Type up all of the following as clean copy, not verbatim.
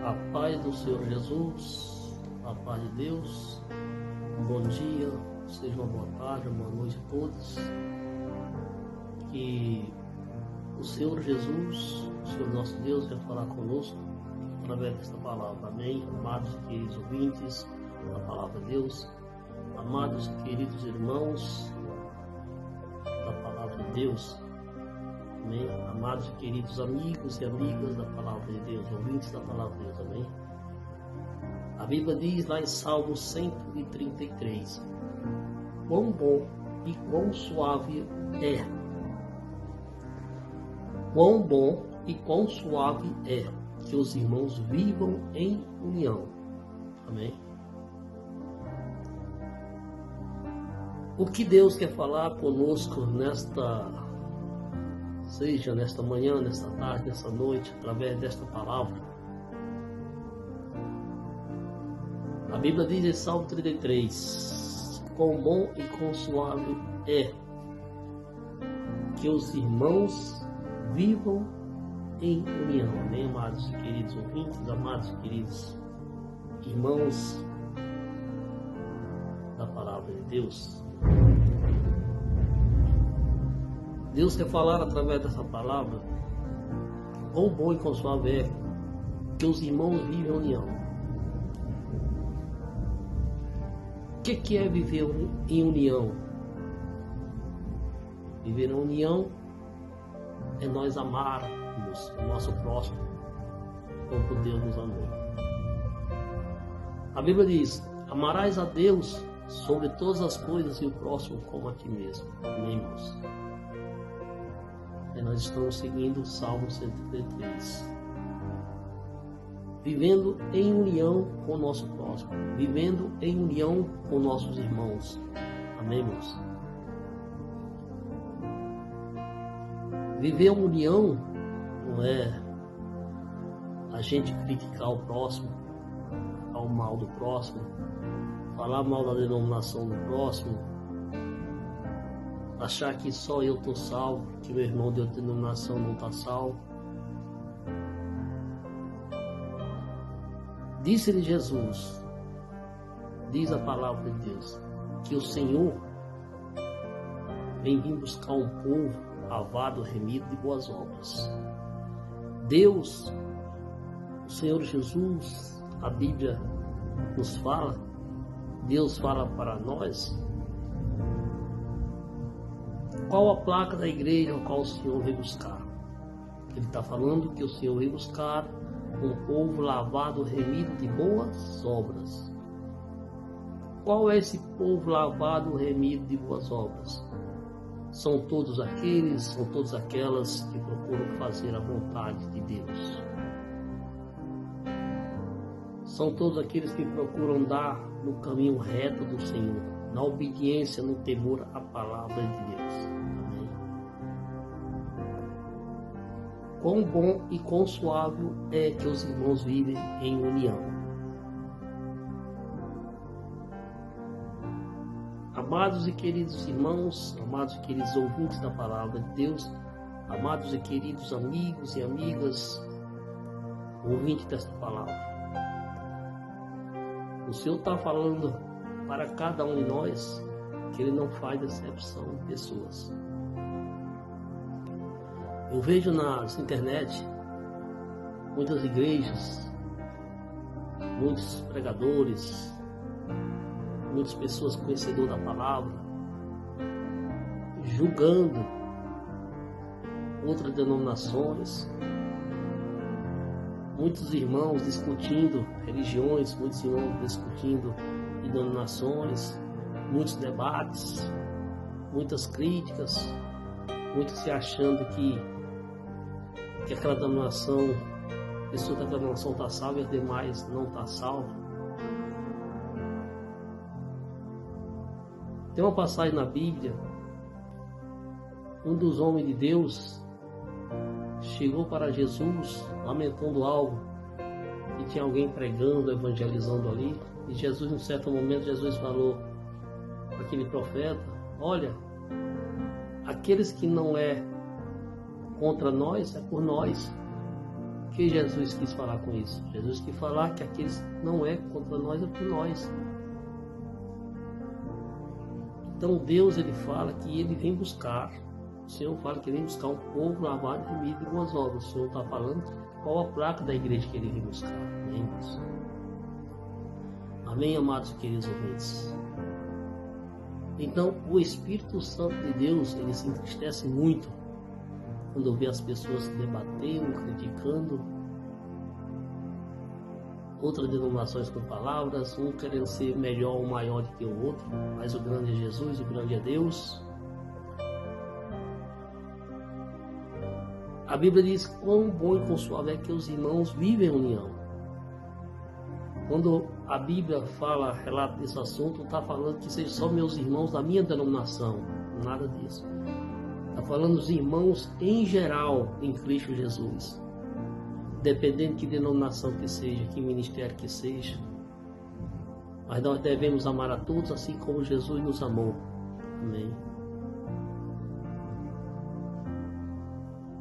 A paz do Senhor Jesus, a paz de Deus, um bom dia, seja uma boa tarde, uma boa noite a todos. Que o Senhor Jesus, o Senhor nosso Deus, vai falar conosco através desta palavra. Amém? Amados e queridos ouvintes da palavra de Deus, amados e queridos irmãos da palavra de Deus, amém? Amados e queridos amigos e amigas da palavra de Deus, ouvintes da palavra de Deus, amém? A Bíblia diz lá em Salmo 133: quão bom e quão suave é, quão bom e quão suave é que os irmãos vivam em união, amém? O que Deus quer falar conosco seja nesta manhã, nesta tarde, nesta noite, através desta palavra? A Bíblia diz em Salmo 33: quão bom e quão suave é que os irmãos vivam em união. Amém, amados e queridos ouvintes, amados e queridos irmãos da palavra de Deus. Deus quer falar através dessa palavra quão bom e quão suave é que os irmãos vivem em união. O que é viver em união? Viver em união é nós amarmos o nosso próximo como Deus nos amou. A Bíblia diz: amarás a Deus sobre todas as coisas e o próximo como a ti mesmo. Amém, irmãos? E nós estamos seguindo o Salmo 133. Vivendo em união com o nosso próximo. Vivendo em união com nossos irmãos. Amém, irmãos? Viver em união não é a gente criticar o próximo, falar o mal do próximo, falar mal da denominação do próximo, achar que só eu estou salvo, que meu irmão de outra denominação não está salvo. Disse-lhe Jesus, diz a palavra de Deus, que o Senhor vem vir buscar um povo lavado, remido de boas obras. Deus, o Senhor Jesus, a Bíblia nos fala, Deus fala para nós. Qual a placa da igreja ao qual o Senhor veio buscar? Ele está falando que o Senhor veio buscar um povo lavado, remido de boas obras. Qual é esse povo lavado, remido de boas obras? São todos aquelas que procuram fazer a vontade de Deus. São todos aqueles que procuram andar no caminho reto do Senhor, na obediência, no temor à palavra de Deus. Amém? Quão bom e quão suave é que os irmãos vivem em união. Amados e queridos irmãos, amados e queridos ouvintes da palavra de Deus, amados e queridos amigos e amigas, ouvintes desta palavra, o Senhor está falando para cada um de nós que Ele não faz exceção de pessoas. Eu vejo nas internet muitas igrejas, muitos pregadores, muitas pessoas conhecedoras da palavra, julgando outras denominações, muitos irmãos discutindo religiões, muitos irmãos discutindo denominações, muitos debates, muitas críticas, muitos se achando que aquela denominação, a pessoa daquela denominação está salva e as demais não está salva. Tem uma passagem na Bíblia, um dos homens de Deus chegou para Jesus lamentando algo, e tinha alguém pregando, evangelizando ali, e Jesus, em certo momento, Jesus falou para aquele profeta: olha, aqueles que não é contra nós, é por nós. que Jesus quis falar com isso? Jesus quis falar que aqueles não é contra nós, é por nós. Então Deus, ele fala que ele vem buscar. O Senhor fala que ele vem buscar um povo lavado, remido de boas obras. O Senhor está falando qual a placa da igreja que ele vem buscar. Amém, irmãos? Amém, amados e queridos ouvintes. Então, o Espírito Santo de Deus, ele se entristece muito quando vê as pessoas debatendo, criticando outras denominações com palavras, um querendo ser melhor ou maior do que o outro, mas o grande é Jesus, o grande é Deus. A Bíblia diz quão bom e consolável é que os irmãos vivem em união. Quando a Bíblia fala, relata desse assunto, está falando que sejam só meus irmãos da minha denominação, nada disso. Está falando dos irmãos em geral em Cristo Jesus. Dependendo de que denominação que seja, que ministério que seja. Mas nós devemos amar a todos assim como Jesus nos amou. Amém.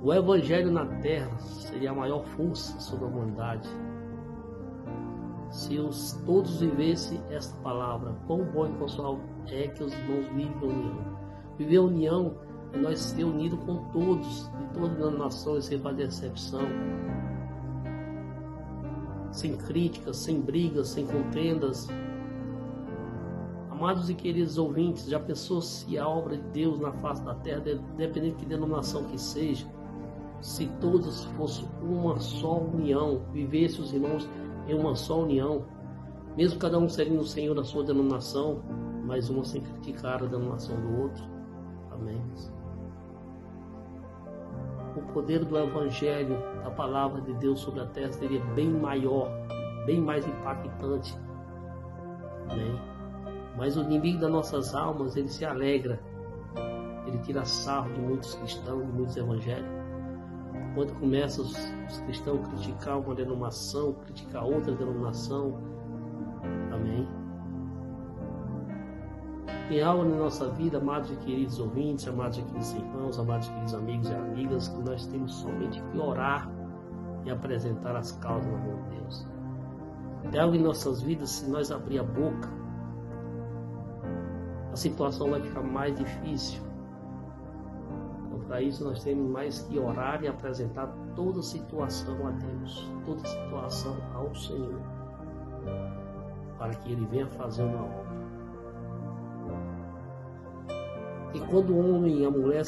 O Evangelho na Terra seria a maior força sobre a humanidade se todos vivessem esta palavra. Quão bom e consolável é que os irmãos vivem a união. Viver a união é nós ser unidos com todos, de todas as denominações, sem fazer exceção. Sem críticas, sem brigas, sem contendas. Amados e queridos ouvintes, já pensou se a obra de Deus na face da terra, dependendo de que denominação que seja, se todos fossem uma só união, vivessem os irmãos em uma só união, mesmo cada um servindo o Senhor na sua denominação, mas uma sem criticar a denominação do outro. Amém. O poder do Evangelho, da palavra de Deus sobre a terra seria bem maior, bem mais impactante. Amém? Mas o inimigo das nossas almas, ele se alegra, ele tira sarro de muitos cristãos, de muitos evangélicos. Quando começam os cristãos a criticar uma denominação, criticar outra denominação. Amém? Tem algo na nossa vida, amados e queridos ouvintes, amados e queridos irmãos, amados e queridos amigos e amigas, que nós temos somente que orar e apresentar as causas na mão de Deus. Tem algo em nossas vidas, se nós abrir a boca, a situação vai ficar mais difícil. Então, para isso, nós temos mais que orar e apresentar toda situação a Deus, toda situação ao Senhor, para que Ele venha fazer uma obra. E quando o homem e a mulher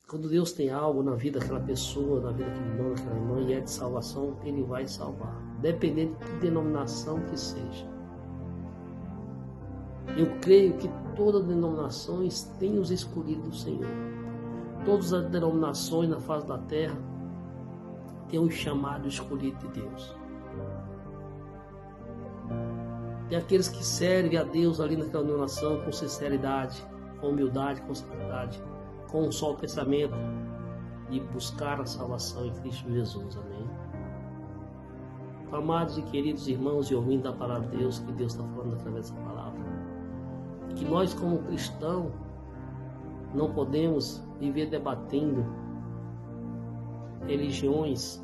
quando Deus tem algo na vida daquela pessoa, na vida daquele irmão, daquela irmã, e é de salvação, Ele vai salvar, dependendo de que denominação que seja. Eu creio que todas as denominações têm os escolhidos do Senhor. Todas as denominações na face da terra têm um chamado escolhido de Deus. Tem aqueles que servem a Deus ali naquela denominação com sinceridade, com humildade, com sinceridade, com um só pensamento de buscar a salvação em Cristo Jesus. Amém? Amados e queridos irmãos e ouvintes da palavra de Deus, que Deus está falando através dessa palavra, que nós como cristãos não podemos viver debatendo religiões,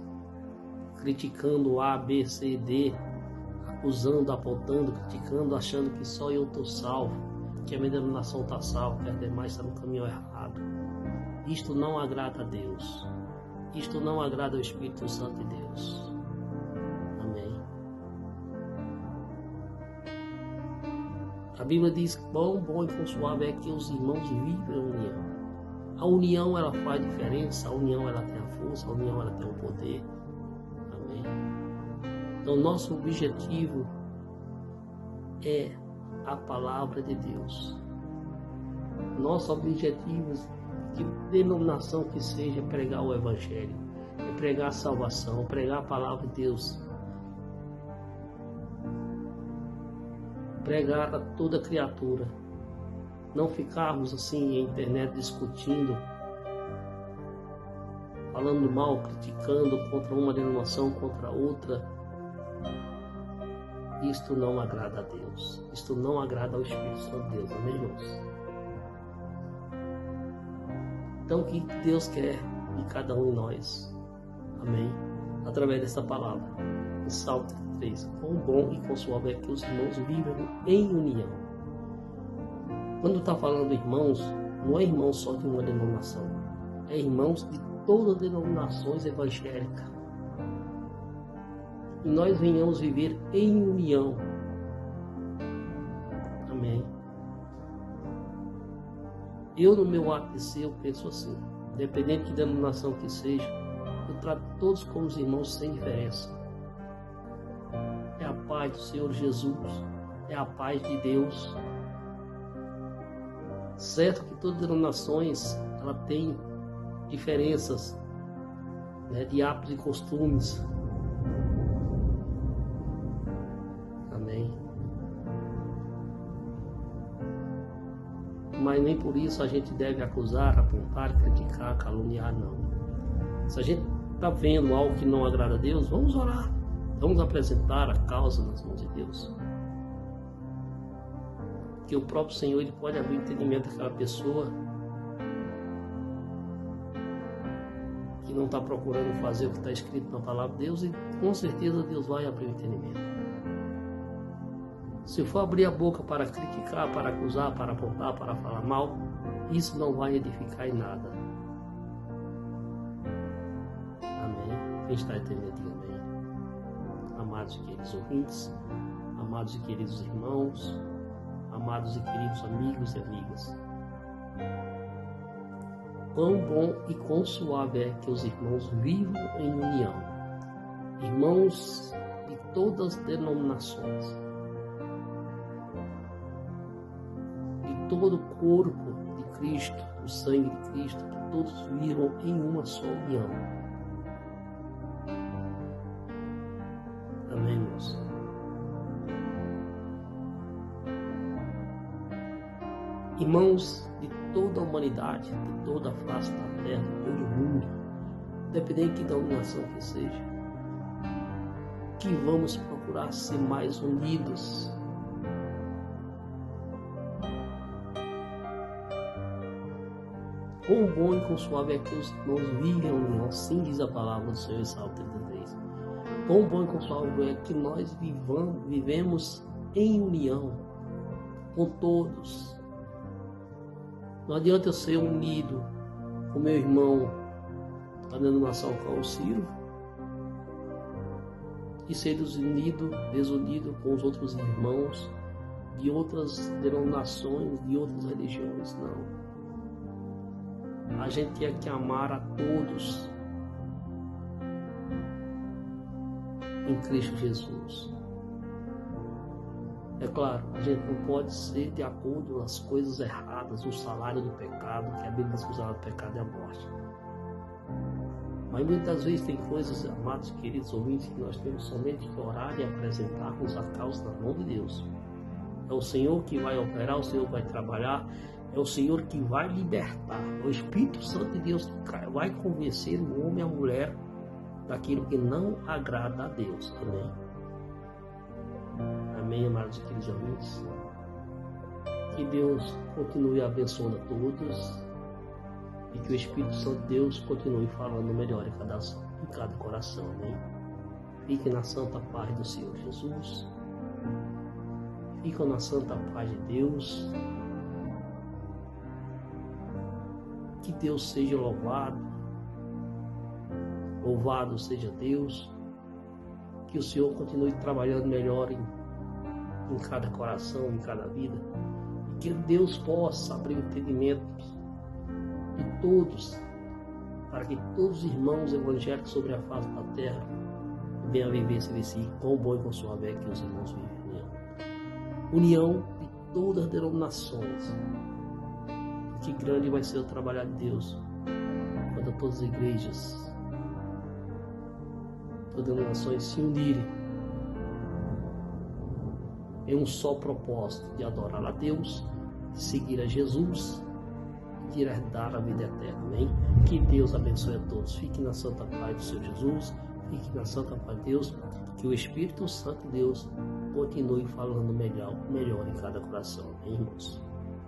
criticando A, B, C, D, acusando, apontando, criticando, achando que só eu estou salvo, que a minha denominação está salva, que as demais estão no caminho errado. Isto não agrada a Deus. Isto não agrada ao Espírito Santo de Deus. Amém. A Bíblia diz que quão bom e consolável é que os irmãos vivem a união. A união, ela faz diferença, a união, ela tem a força, a união, ela tem o poder. Amém. Então, nosso objetivo é a palavra de Deus. Nosso objetivo, de denominação que seja, é pregar o Evangelho, é pregar a salvação, pregar a palavra de Deus, pregar a toda criatura. Não ficarmos assim na internet discutindo, falando mal, criticando contra uma denominação, contra outra. Isto não agrada a Deus. Isto não agrada ao Espírito Santo de Deus. Amém, irmãos? Então, o que Deus quer de cada um de nós? Amém? Através dessa palavra. O Salmo 33. Quão bom e quão suave é que os irmãos vivam em união. Quando está falando irmãos, não é irmão só de uma denominação. É irmãos de todas as denominações evangélicas. E nós venhamos viver em união. Amém? Eu, no meu ato de ser, eu penso assim. Independente de denominação que seja, eu trato todos como os irmãos sem diferença. É a paz do Senhor Jesus. É a paz de Deus. Certo que todas as denominações ela tem diferenças, né, de hábitos e costumes. Amém. Mas nem por isso a gente deve acusar, apontar, criticar, caluniar, não. Se a gente está vendo algo que não agrada a Deus, vamos orar. Vamos apresentar a causa nas mãos de Deus. Que o próprio Senhor ele pode abrir o entendimento daquela pessoa que não está procurando fazer o que está escrito na palavra de Deus, e com certeza Deus vai abrir o entendimento. Se for abrir a boca para criticar, para acusar, para apontar, para falar mal, isso não vai edificar em nada. Amém? Quem está entendendo, diga amém. Amados e queridos ouvintes, amados e queridos irmãos, amados e queridos amigos e amigas, quão bom e quão suave é que os irmãos vivam em união. Irmãos de todas as denominações, de todo o corpo de Cristo, o sangue de Cristo, que todos vivam em uma só união. Amém, irmãos? Irmãos de toda a humanidade, de toda a face da terra, de todo o mundo, independente da denominação que seja, que vamos procurar ser mais unidos. Quão bom e quão suave é que os irmãos vivem em união, assim diz a palavra do Senhor em Salmo 33. Quão bom e quão suave é que nós vivemos em união com todos. Não adianta eu ser unido com meu irmão da denominação qual eu sirvo e ser desunido com os outros irmãos de outras denominações, de outras religiões. Não. A gente tem que amar a todos em Cristo Jesus. É claro, a gente não pode ser de acordo com as coisas erradas, o salário do pecado, que a Bíblia diz que o salário do pecado é a morte. Mas muitas vezes tem coisas, amados queridos ouvintes, que nós temos somente que orar e apresentarmos a causa na mão de Deus. É o Senhor que vai operar, o Senhor que vai trabalhar, é o Senhor que vai libertar. É o Espírito Santo de Deus que vai convencer o homem e a mulher daquilo que não agrada a Deus. Amém? Amém, amados e queridos amigos. Que Deus continue abençoando a todos e que o Espírito Santo de Deus continue falando melhor em cada coração. Amém? Fiquem na santa paz do Senhor Jesus. Fiquem na santa paz de Deus. Que Deus seja louvado. Louvado seja Deus. Que o Senhor continue trabalhando melhor em cada coração, em cada vida. E que Deus possa abrir o entendimento de todos, para que todos os irmãos evangélicos sobre a face da terra venham a viver esse versículo. Quão bom e quão suave é que os irmãos vivem em união de todas as denominações. Que grande vai ser o trabalho de Deus quando todas as igrejas, todas as denominações se unirem em um só propósito de adorar a Deus, de seguir a Jesus e de herdar a vida eterna. Amém? Que Deus abençoe a todos. Fique na santa paz do Senhor Jesus. Fique na santa paz de Deus. Que o Espírito Santo de Deus continue falando melhor em cada coração. Amém, irmãos?